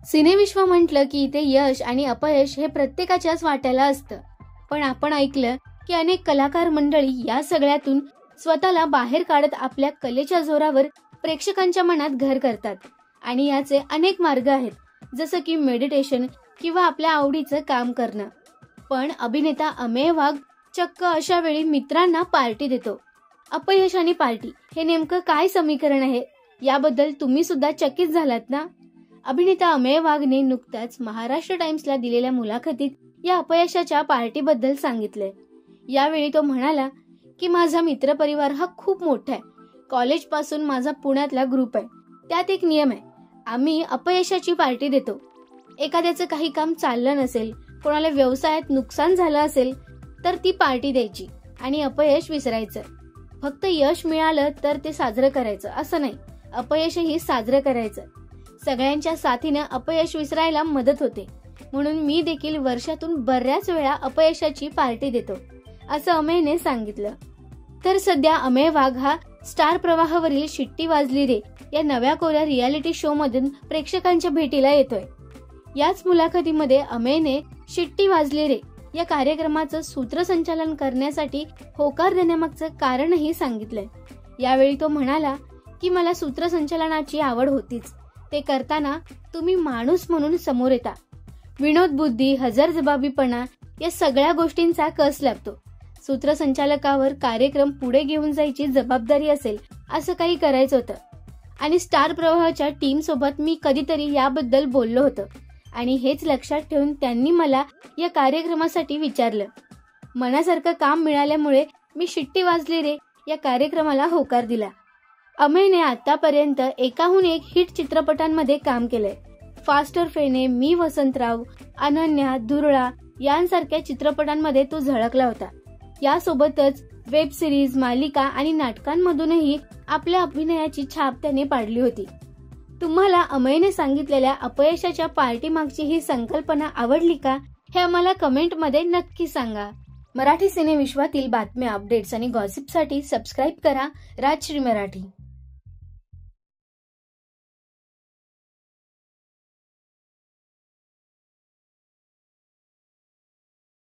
सिनेविश्व म्हटलं की इथे यश आणि अपयश हे प्रत्येकाच्याच वाट्याला असतं. पण आपण ऐकलं की अनेक कलाकार मंडळी या सगळ्यातून स्वतःला बाहेर काढत आपल्या कलेच्या जोरावर प्रेक्षकांच्या मनात घर करतात. आणि याचे अनेक मार्ग आहेत, जसं की मेडिटेशन किंवा आपल्या आवडीचं काम करणं. पण अभिनेता अमेय वाघ चक्क अशा वेळी मित्रांना पार्टी देतो. अपयश आणि पार्टी हे नेमकं काय समीकरण आहे, याबद्दल तुम्ही सुद्धा चकित झालात ना? अभिनेता अमेय वाघने नुकताच महाराष्ट्र टाइम्सला दिलेल्या मुलाखतीत या अपयशाच्या पार्टीबद्दल सांगितलंय. यावेळी तो म्हणाला की माझा मित्रपरिवार हा खूप मोठा आहे. कॉलेजपासून माझा पुण्यातला ग्रुप आहे. त्यात एक नियम आहे, आम्ही अपयशाची पार्टी देतो. एखाद्याचं काही काम चाललं नसेल, कोणाला व्यवसायात नुकसान झालं असेल तर ती पार्टी द्यायची आणि अपयश विसरायचं. फक्त यश मिळालं तर ते साजरं करायचं असं नाही, अपयशही साजरं करायचं. सगळ्यांच्या साथीनं अपयश विसरायला मदत होते. म्हणून मी देखील वर्षातून बऱ्याच वेळा अपयशाची पार्टी देतो, असं अमेयने सांगितलं. तर सध्या अमेय वाघ हा स्टार प्रवाहावरील शिट्टी वाजली रे या नव्या कोऱ्या रियालिटी शो मधून प्रेक्षकांच्या भेटीला येतोय. याच मुलाखतीमध्ये अमेयने शिट्टी वाजली रे या कार्यक्रमाचं सूत्रसंचालन करण्यासाठी होकार देण्यामागचं कारणही सांगितलंय. यावेळी तो म्हणाला की मला सूत्रसंचालनाची आवड होतीच. ते करताना तुम्ही माणूस म्हणून समोर येता. विनोद बुद्धी, हजरजबाबीपणा या सगळ्या गोष्टींचा कस लागतो. सूत्रसंचालकावर कार्यक्रम पुढे घेऊन जायची जबाबदारी असेल असं काही करायचं होतं. आणि स्टार प्रवाहाच्या टीम सोबत मी कधीतरी याबद्दल बोललो होतो आणि हेच लक्षात ठेवून त्यांनी मला या कार्यक्रमासाठी विचारलं. मनासारखं काम मिळाल्यामुळे मी शिट्टी वाजली रे या कार्यक्रमाला होकार दिला. अमेयने आतापर्यंत एकाहून एक हिट चित्रपटांमध्ये काम केलंय. फास्टर फेणे, मी वसंतराव, अनन्या, दुर्ळा यांसारख्या चित्रपटांमध्ये तो झळकला होता. यासोबतच वेब सिरीज, मालिका आणि नाटकांमधूनही आपल्या अभिनयाची छाप त्याने पाडली होती. तुम्हाला अमेयने सांगितलेल्या अपयशाच्या पार्टी मागची ही संकल्पना आवडली का, हे आम्हाला कमेंटमध्ये नक्की सांगा. मराठी सिनेविश्वातील बातम्या, अपडेट्स आणि गॉसिपसाठी सबस्क्राईब करा राजश्री मराठी.